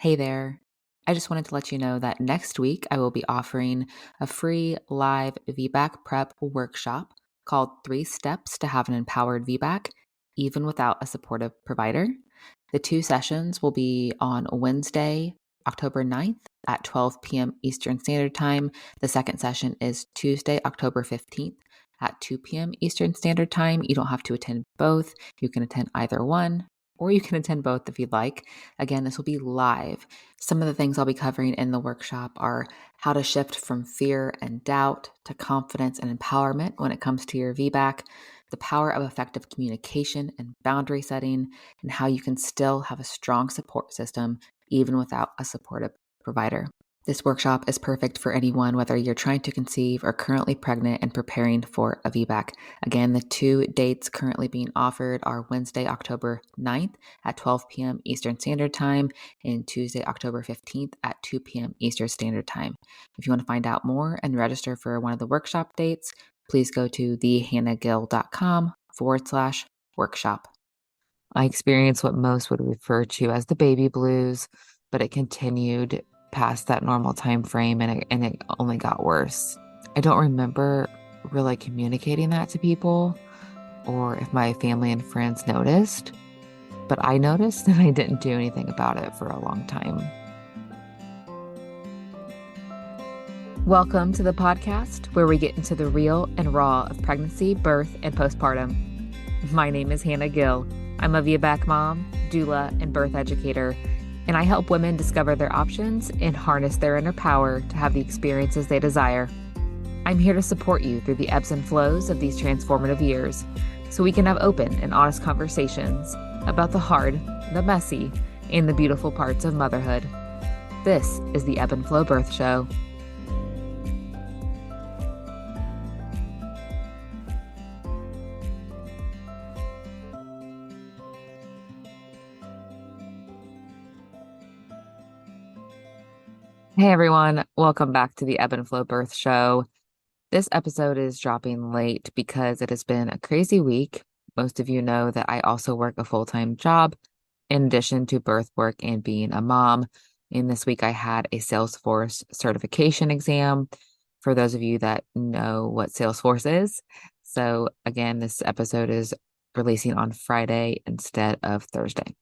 Hey there. I just wanted to let you know that next week I will be offering a free live VBAC prep workshop called 3 Steps to Have an Empowered VBAC, even without a supportive provider. The 2 sessions will be on Wednesday, October 9th at 12 p.m. Eastern Standard Time. The second session is Tuesday, October 15th at 2 p.m. Eastern Standard Time. You don't have to attend both. You can attend either one, or you can attend both if you'd like. Again, this will be live. Some of the things I'll be covering in the workshop are how to shift from fear and doubt to confidence and empowerment when it comes to your VBAC, the power of effective communication and boundary setting, and how you can still have a strong support system even without a supportive provider. This workshop is perfect for anyone, whether you're trying to conceive or currently pregnant and preparing for a VBAC. Again, the 2 dates currently being offered are Wednesday, October 9th at 12 p.m. Eastern Standard Time and Tuesday, October 15th at 2 p.m. Eastern Standard Time. If you want to find out more and register for one of the workshop dates, please go to thehannahgill.com/workshop. I experienced what most would refer to as the baby blues, but it continued past that normal time frame and it only got worse. I don't remember really communicating that to people or if my family and friends noticed, but I noticed and I didn't do anything about it for a long time. Welcome to the podcast where we get into the real and raw of pregnancy, birth, and postpartum. My name is Hannah Gill. I'm a VBAC mom, doula, and birth educator, and I help women discover their options and harness their inner power to have the experiences they desire. I'm here to support you through the ebbs and flows of these transformative years so we can have open and honest conversations about the hard, the messy, and the beautiful parts of motherhood. This is the Ebb and Flow Birth Show. Hey everyone, welcome back to the Ebb and Flow Birth Show. This episode is dropping late because it has been a crazy week. Most of you know that I also work a full-time job in addition to birth work and being a mom. And this week I had a Salesforce certification exam for those of you that know what Salesforce is. So again, this episode is releasing on Friday instead of Thursday.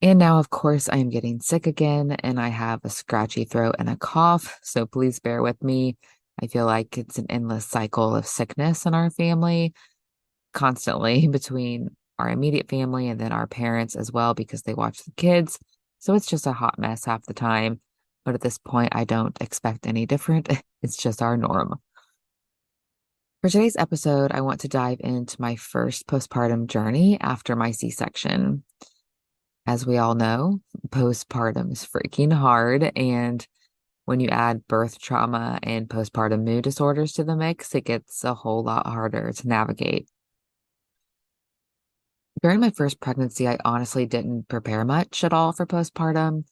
And now, of course, I am getting sick again and I have a scratchy throat and a cough. So please bear with me. I feel like it's an endless cycle of sickness in our family, constantly between our immediate family and then our parents as well, because they watch the kids. So it's just a hot mess half the time. But at this point, I don't expect any different. It's just our norm. For today's episode, I want to dive into my first postpartum journey after my C-section. As we all know, postpartum is freaking hard. And when you add birth trauma and postpartum mood disorders to the mix, it gets a whole lot harder to navigate. During my first pregnancy, I honestly didn't prepare much at all for postpartum,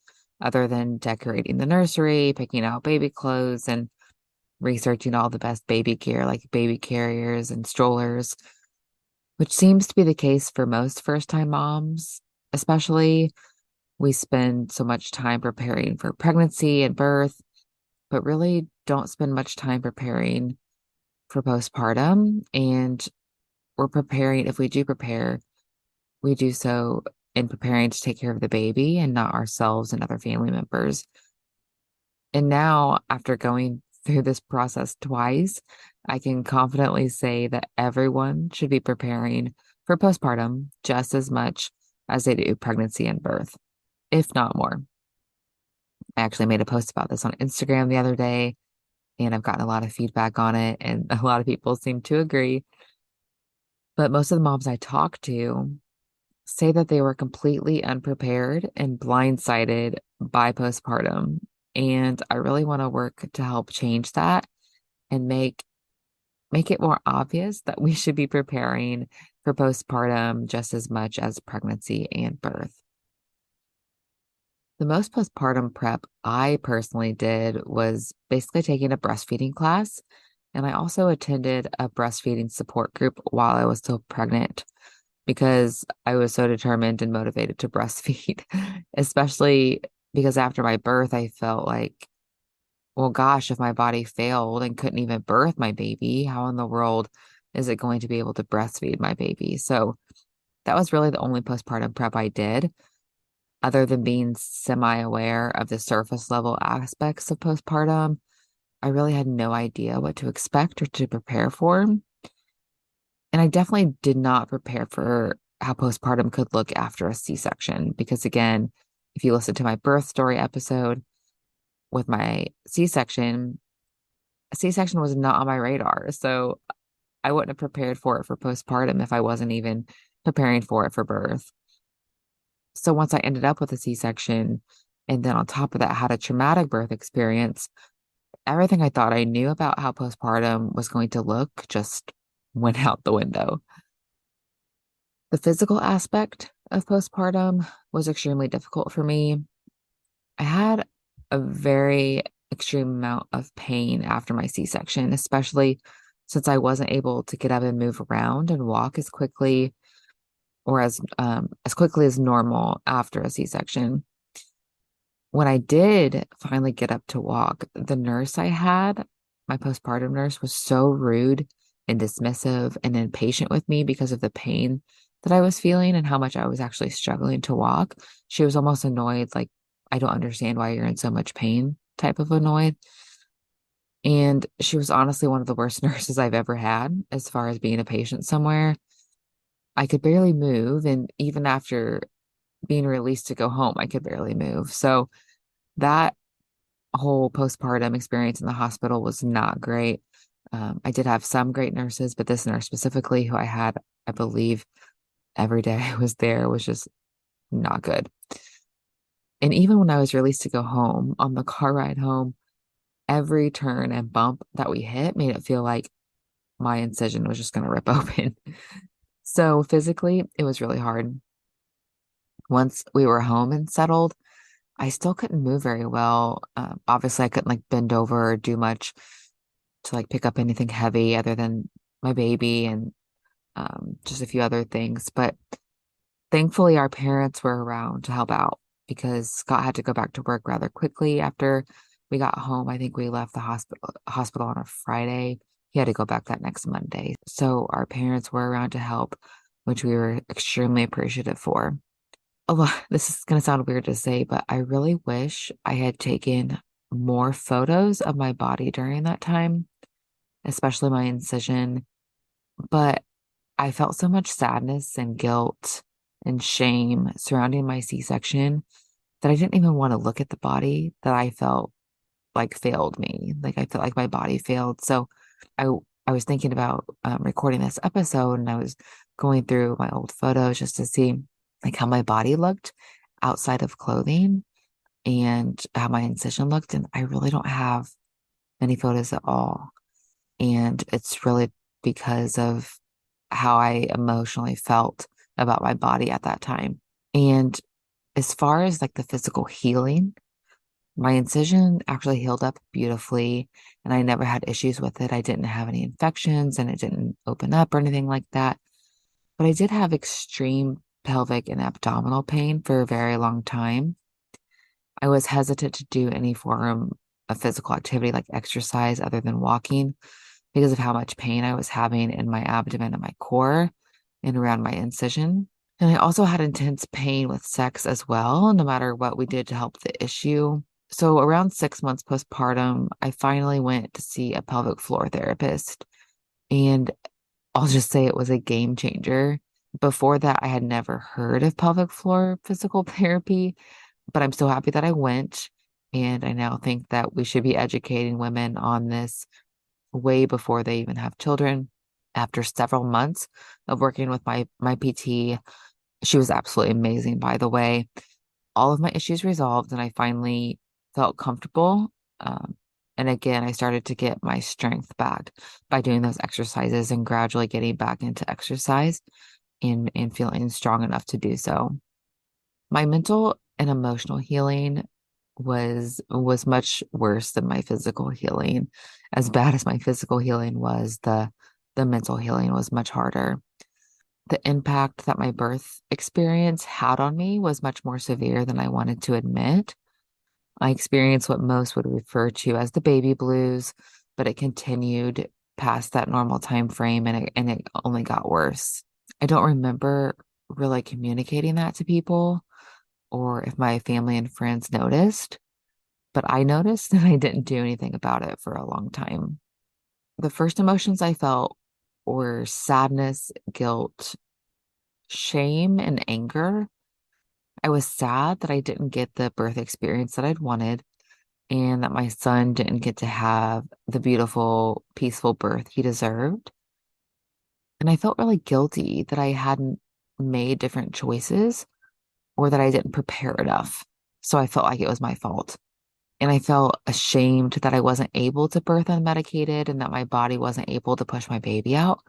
other than decorating the nursery, picking out baby clothes, and researching all the best baby gear like baby carriers and strollers, which seems to be the case for most first-time moms. Especially, we spend so much time preparing for pregnancy and birth, but really don't spend much time preparing for postpartum. And we're preparing, if we do prepare, we do so in preparing to take care of the baby and not ourselves and other family members. And now, after going through this process twice, I can confidently say that everyone should be preparing for postpartum just as much as they do pregnancy and birth, if not more. I actually made a post about this on Instagram the other day, and I've gotten a lot of feedback on it, and a lot of people seem to agree. But most of the moms I talk to say that they were completely unprepared and blindsided by postpartum. And I really want to work to help change that and make it more obvious that we should be preparing for postpartum just as much as pregnancy and birth. The most postpartum prep I personally did was basically taking a breastfeeding class, and I also attended a breastfeeding support group while I was still pregnant because I was so determined and motivated to breastfeed, especially because after my birth, I felt like, well, gosh, if my body failed and couldn't even birth my baby, how in the world is it going to be able to breastfeed my baby? So that was really the only postpartum prep I did, other than being semi-aware of the surface level aspects of postpartum. I really had no idea what to expect or to prepare for. And I definitely did not prepare for how postpartum could look after a C-section. Because again, if you listen to my birth story episode with my C-section, a C-section was not on my radar. So I wouldn't have prepared for it for postpartum if I wasn't even preparing for it for birth. So once I ended up with a C-section, and then on top of that, had a traumatic birth experience, everything I thought I knew about how postpartum was going to look just went out the window. The physical aspect of postpartum was extremely difficult for me. I had a very extreme amount of pain after my C-section, especially since I wasn't able to get up and move around and walk as quickly or as quickly as normal after a C-section. When I did finally get up to walk, the nurse I had, my postpartum nurse, was so rude and dismissive and impatient with me because of the pain that I was feeling and how much I was actually struggling to walk. She was almost annoyed, like, I don't understand why you're in so much pain, type of annoyed. And she was honestly one of the worst nurses I've ever had as far as being a patient somewhere. I could barely move. And even after being released to go home, I could barely move. So that whole postpartum experience in the hospital was not great. I did have some great nurses, but this nurse specifically, who I had, I believe, every day I was there, was just not good. And even when I was released to go home, on the car ride home, every turn and bump that we hit made it feel like my incision was just going to rip open. So physically, it was really hard. Once we were home and settled, I still couldn't move very well. Obviously, I couldn't like bend over or do much to like pick up anything heavy other than my baby and just a few other things. But thankfully, our parents were around to help out because Scott had to go back to work rather quickly after we got home. I think we left the hospital on a Friday. He had to go back that next Monday. So our parents were around to help, which we were extremely appreciative for. A lot, this is going to sound weird to say, but I really wish I had taken more photos of my body during that time, especially my incision. But I felt so much sadness and guilt and shame surrounding my C-section that I didn't even want to look at the body that I felt like failed me. Like I felt like my body failed. So I I was thinking about recording this episode, and I was going through my old photos just to see like how my body looked outside of clothing and how my incision looked. And I really don't have many photos at all. And it's really because of how I emotionally felt about my body at that time. And as far as like the physical healing, my incision actually healed up beautifully and I never had issues with it. I didn't have any infections and it didn't open up or anything like that. But I did have extreme pelvic and abdominal pain for a very long time. I was hesitant to do any form of physical activity like exercise other than walking because of how much pain I was having in my abdomen and my core and around my incision. And I also had intense pain with sex as well, no matter what we did to help the issue. So around 6 months postpartum, I finally went to see a pelvic floor therapist. And I'll just say it was a game changer. Before that, I had never heard of pelvic floor physical therapy, but I'm so happy that I went. And I now think that we should be educating women on this way before they even have children. After several months of working with my PT, she was absolutely amazing, by the way. All of my issues resolved, and I finally felt comfortable. Um, and again, I started to get my strength back by doing those exercises and gradually getting back into exercise and feeling strong enough to do so. My mental and emotional healing was much worse than my physical healing. As bad as my physical healing was, the mental healing was much harder. The impact that my birth experience had on me was much more severe than I wanted to admit. I experienced what most would refer to as the baby blues, but it continued past that normal time frame and it only got worse. I don't remember really communicating that to people or if my family and friends noticed, but I noticed and I didn't do anything about it for a long time. The first emotions I felt were sadness, guilt, shame, and anger. I was sad that I didn't get the birth experience that I'd wanted and that my son didn't get to have the beautiful, peaceful birth he deserved. And I felt really guilty that I hadn't made different choices or that I didn't prepare enough. So I felt like it was my fault. And I felt ashamed that I wasn't able to birth unmedicated and that my body wasn't able to push my baby out.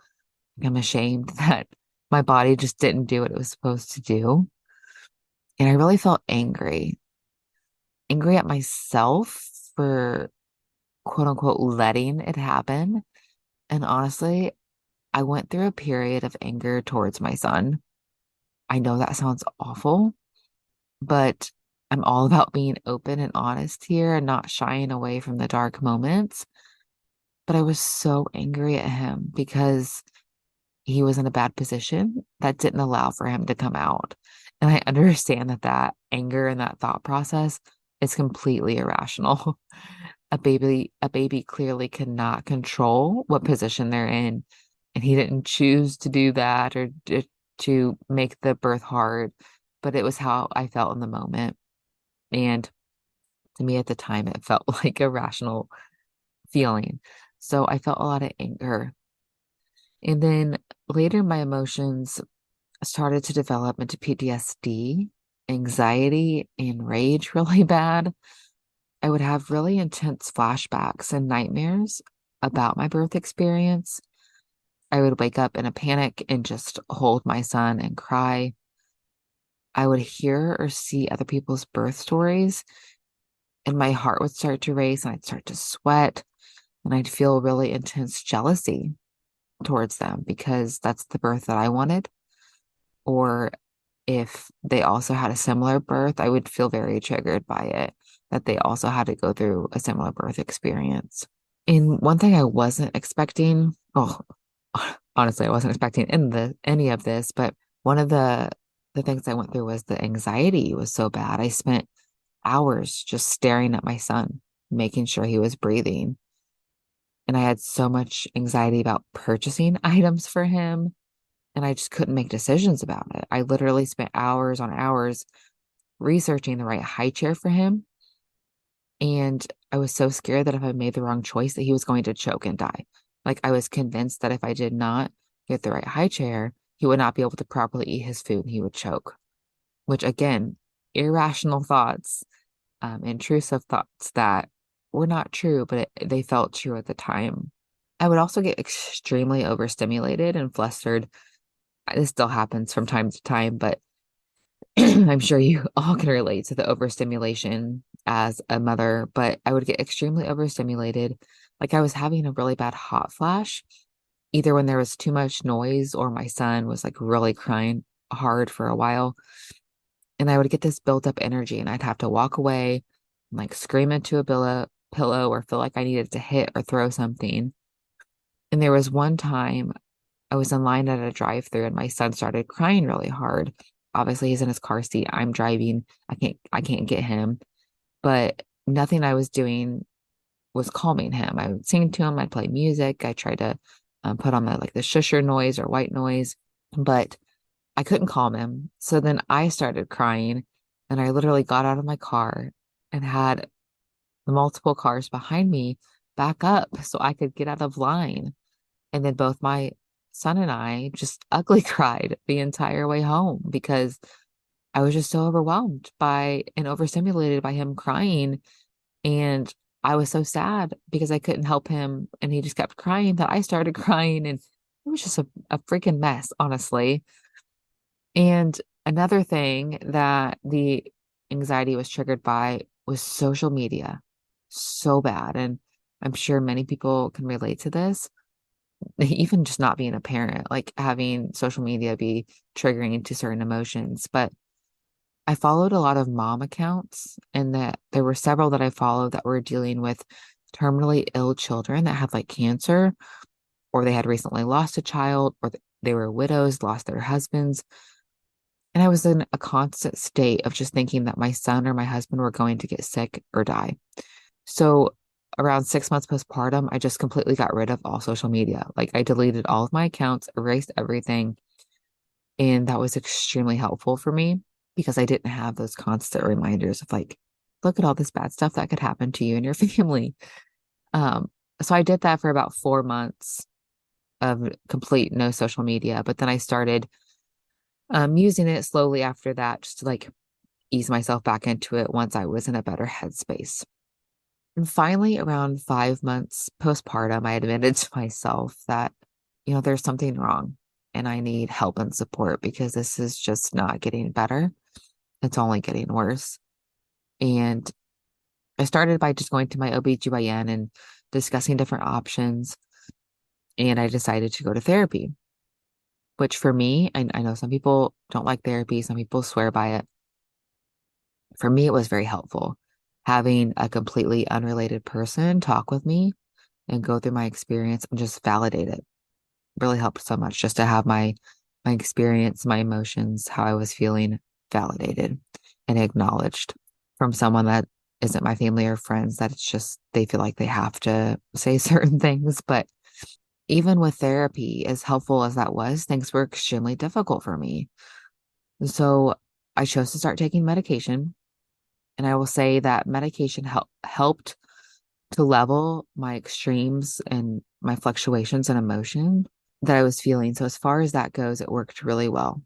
I'm ashamed that my body just didn't do what it was supposed to do. And I really felt angry at myself for quote unquote letting it happen. And honestly, I went through a period of anger towards my son. I know that sounds awful, but I'm all about being open and honest here and not shying away from the dark moments. But I was so angry at him because he was in a bad position that didn't allow for him to come out. And I understand that that anger and that thought process is completely irrational. A baby clearly cannot control what position they're in, and he didn't choose to do that or to make the birth hard, but it was how I felt in the moment. And to me at the time, it felt like a rational feeling. So I felt a lot of anger. And then later, my emotions started to develop into PTSD, anxiety, and rage really bad. I would have really intense flashbacks and nightmares about my birth experience. I would wake up in a panic and just hold my son and cry. I would hear or see other people's birth stories, and my heart would start to race and I'd start to sweat and I'd feel really intense jealousy towards them because that's the birth that I wanted. Or if they also had a similar birth, I would feel very triggered by it, that they also had to go through a similar birth experience. And one thing I wasn't expecting, well, honestly, I wasn't expecting any of this, but one of the things I went through was the anxiety was so bad. I spent hours just staring at my son, making sure he was breathing. And I had so much anxiety about purchasing items for him, and I just couldn't make decisions about it. I literally spent hours on hours researching the right high chair for him. And I was so scared that if I made the wrong choice, that he was going to choke and die. Like I was convinced that if I did not get the right high chair, he would not be able to properly eat his food and he would choke, which again, irrational thoughts, intrusive thoughts that were not true, but they felt true at the time. I would also get extremely overstimulated and flustered. This still happens from time to time, but I'm sure you all can relate to the overstimulation as a mother, but I would get extremely overstimulated. Like I was having a really bad hot flash, either when there was too much noise or my son was like really crying hard for a while. And I would get this built up energy and I'd have to walk away and like scream into a pillow or feel like I needed to hit or throw something. And there was one time I was in line at a drive-through and my son started crying really hard. Obviously, he's in his car seat. I'm driving. I can't get him. But nothing I was doing was calming him. I would sing to him. I'd play music. I tried to put on the shusher noise or white noise, but I couldn't calm him. So then I started crying and I literally got out of my car and had the multiple cars behind me back up so I could get out of line. And then both my son and I just ugly cried the entire way home because I was just so overwhelmed by and overstimulated by him crying. And I was so sad because I couldn't help him. And he just kept crying that I started crying. And it was just a freaking mess, honestly. And another thing that the anxiety was triggered by was social media. So bad. And I'm sure many people can relate to this, even just not being a parent, like having social media be triggering to certain emotions. But I followed a lot of mom accounts, and that there were several that I followed that were dealing with terminally ill children that had like cancer, or they had recently lost a child, or they were widows, lost their husbands. And I was in a constant state of just thinking that my son or my husband were going to get sick or die. So around 6 months postpartum, I just completely got rid of all social media. Like I deleted all of my accounts, erased everything. And that was extremely helpful for me because I didn't have those constant reminders of like, look at all this bad stuff that could happen to you and your family. Um, so I did that for about 4 months of complete no social media, but then I started using it slowly after that just to like ease myself back into it once I was in a better headspace. And finally, around 5 months postpartum, I admitted to myself that, there's something wrong and I need help and support because this is just not getting better. It's only getting worse. And I started by just going to my OBGYN and discussing different options. And I decided to go to therapy, which for me, I know some people don't like therapy, some people swear by it. For me, it was very helpful having a completely unrelated person talk with me and go through my experience and just validate it. Really helped so much just to have my experience, my emotions, how I was feeling validated and acknowledged from someone that isn't my family or friends, that it's just they feel like they have to say certain things. But even with therapy, as helpful as that was, things were extremely difficult for me. So I chose to start taking medication. And I will say that medication helped to level my extremes and my fluctuations in emotion that I was feeling. So as far as that goes, it worked really well.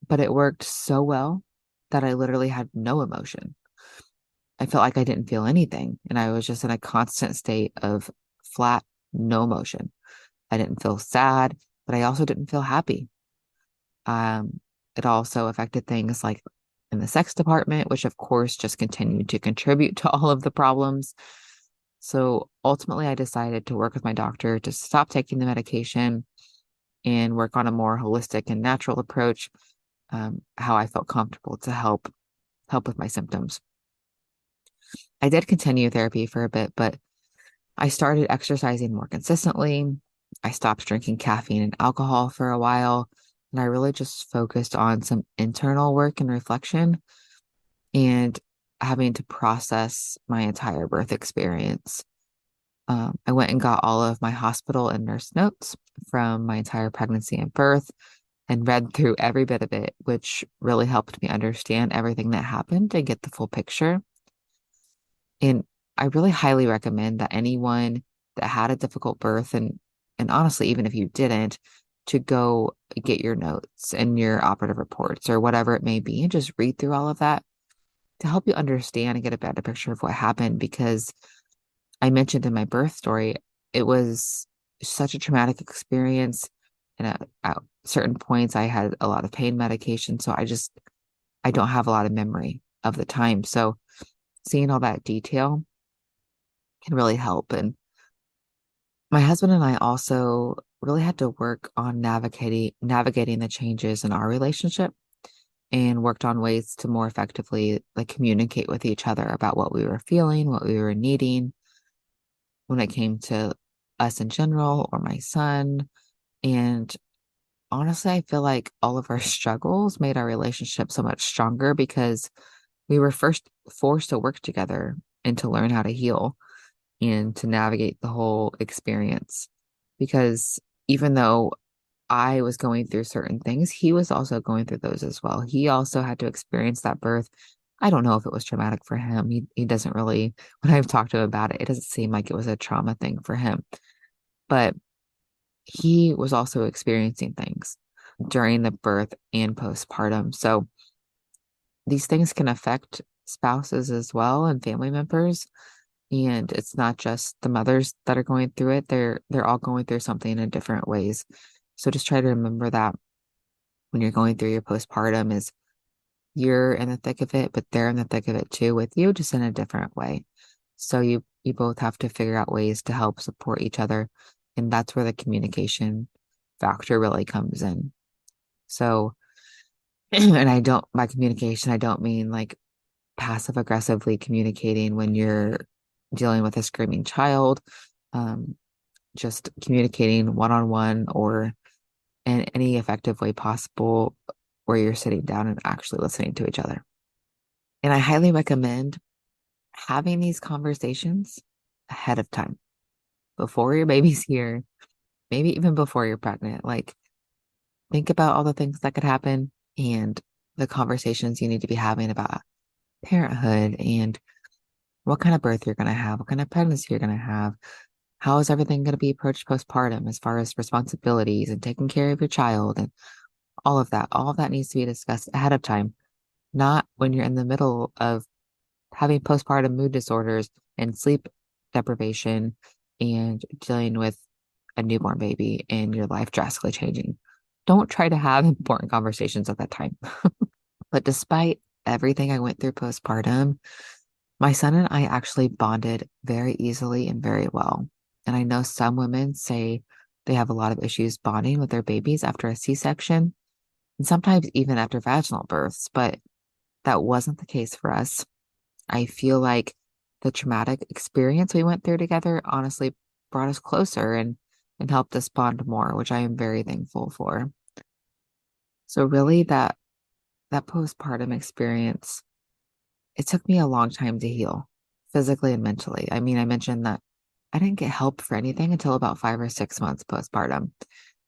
But it worked so well that I literally had no emotion. I felt like I didn't feel anything. And I was just in a constant state of flat, no emotion. I didn't feel sad, but I also didn't feel happy. Um, it also affected things like in the sex department, which of course just continued to contribute to all of the problems. So ultimately, I decided to work with my doctor to stop taking the medication and work on a more holistic and natural approach, how I felt comfortable to help with my symptoms. I did continue therapy for a bit, but I started exercising more consistently. I stopped drinking caffeine and alcohol for a while, and I really just focused on some internal work and reflection and having to process my entire birth experience. I went and got all of my hospital and nurse notes from my entire pregnancy and birth and read through every bit of it, which really helped me understand everything that happened and get the full picture. And I really highly recommend that anyone that had a difficult birth and honestly, even if you didn't, to go get your notes and your operative reports or whatever it may be and just read through all of that to help you understand and get a better picture of what happened. Because I mentioned in my birth story, it was such a traumatic experience. And at certain points, I had a lot of pain medication. So I don't have a lot of memory of the time. So seeing all that detail can really help. And my husband and I also really had to work on navigating the changes in our relationship and worked on ways to more effectively like communicate with each other about what we were feeling, what we were needing when it came to us in general or my son. And honestly, I feel like all of our struggles made our relationship so much stronger because we were first forced to work together and to learn how to heal and to navigate the whole experience. Because even though I was going through certain things, he was also going through those as well. He also had to experience that birth. I don't know if it was traumatic for him. He doesn't really, when I've talked to him about it, it doesn't seem like it was a trauma thing for him. But he was also experiencing things during the birth and postpartum. So these things can affect spouses as well and family members. And it's not just the mothers that are going through it. They're all going through something in different ways. So just try to remember that when you're going through your postpartum is you're in the thick of it, but they're in the thick of it too with you, just in a different way. So you both have to figure out ways to help support each other. And that's where the communication factor really comes in. So And by communication, I don't mean like passive aggressively communicating when you're dealing with a screaming child. Um, just communicating one on one or in any effective way possible where you're sitting down and actually listening to each other. And I highly recommend having these conversations ahead of time, before your baby's here, maybe even before you're pregnant. Like, think about all the things that could happen and the conversations you need to be having about parenthood and what kind of birth you're going to have, what kind of pregnancy you're going to have. How is everything going to be approached postpartum as far as responsibilities and taking care of your child and all of that? All of that needs to be discussed ahead of time, not when you're in the middle of having postpartum mood disorders and sleep deprivation and dealing with a newborn baby and your life drastically changing. Don't try to have important conversations at that time. But despite everything I went through postpartum, my son and I actually bonded very easily and very well. And I know some women say they have a lot of issues bonding with their babies after a C-section and sometimes even after vaginal births, but that wasn't the case for us. I feel like the traumatic experience we went through together honestly brought us closer and helped us bond more, which I am very thankful for. So really that postpartum experience, it took me a long time to heal physically and mentally. I mean, I mentioned that I didn't get help for anything until about 5 or 6 months postpartum.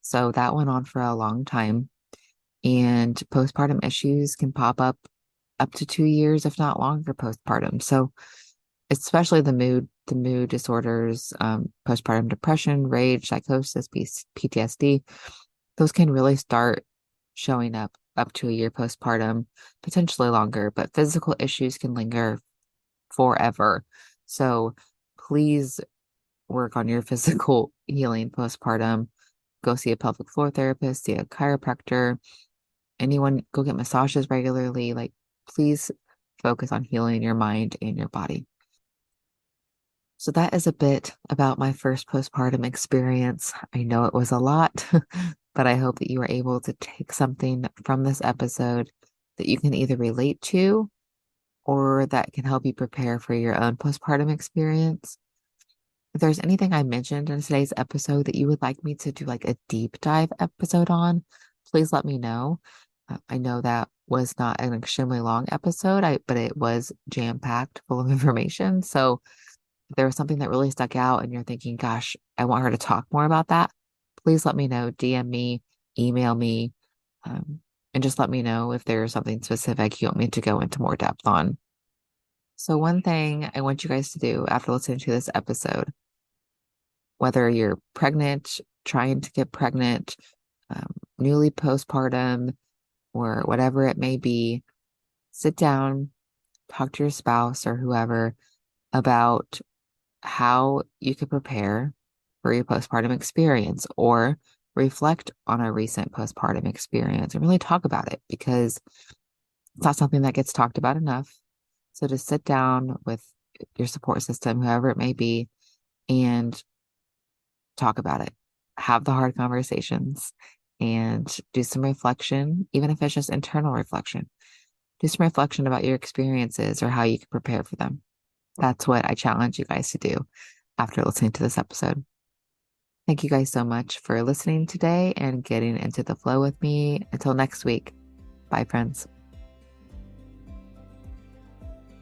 So that went on for a long time. And postpartum issues can pop up to 2 years, if not longer, postpartum. So especially the mood disorders, postpartum depression, rage, psychosis, PTSD, those can really start showing up to a year postpartum, potentially longer, but physical issues can linger forever. So please work on your physical healing postpartum. Go see a pelvic floor therapist, see a chiropractor, anyone, go get massages regularly. Like, please focus on healing your mind and your body. So that is a bit about my first postpartum experience. I know it was a lot, but I hope that you were able to take something from this episode that you can either relate to or that can help you prepare for your own postpartum experience. If there's anything I mentioned in today's episode that you would like me to do like a deep dive episode on, please let me know. I know that was not an extremely long episode, but it was jam-packed full of information. So if there was something that really stuck out and you're thinking, gosh, I want her to talk more about that, please let me know. DM me, email me, and just let me know if there's something specific you want me to go into more depth on. So one thing I want you guys to do after listening to this episode, whether you're pregnant, trying to get pregnant, newly postpartum, or whatever it may be, sit down, talk to your spouse or whoever about how you could prepare for your postpartum experience or reflect on a recent postpartum experience and really talk about it because it's not something that gets talked about enough. So to sit down with your support system, whoever it may be, and talk about it. Have the hard conversations and do some reflection, even if it's just internal reflection. Do some reflection about your experiences or how you can prepare for them. That's what I challenge you guys to do after listening to this episode. Thank you guys so much for listening today and getting into the flow with me. Until next week. Bye, friends.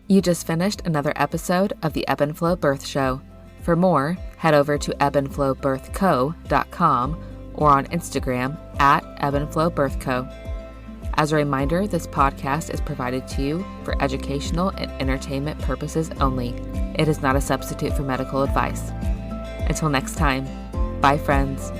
You just finished another episode of the Ebb and Flow Birth Show. For more, head over to ebbandflowbirthco.com or on Instagram at ebbandflowbirthco. As a reminder, this podcast is provided to you for educational and entertainment purposes only. It is not a substitute for medical advice. Until next time, bye friends.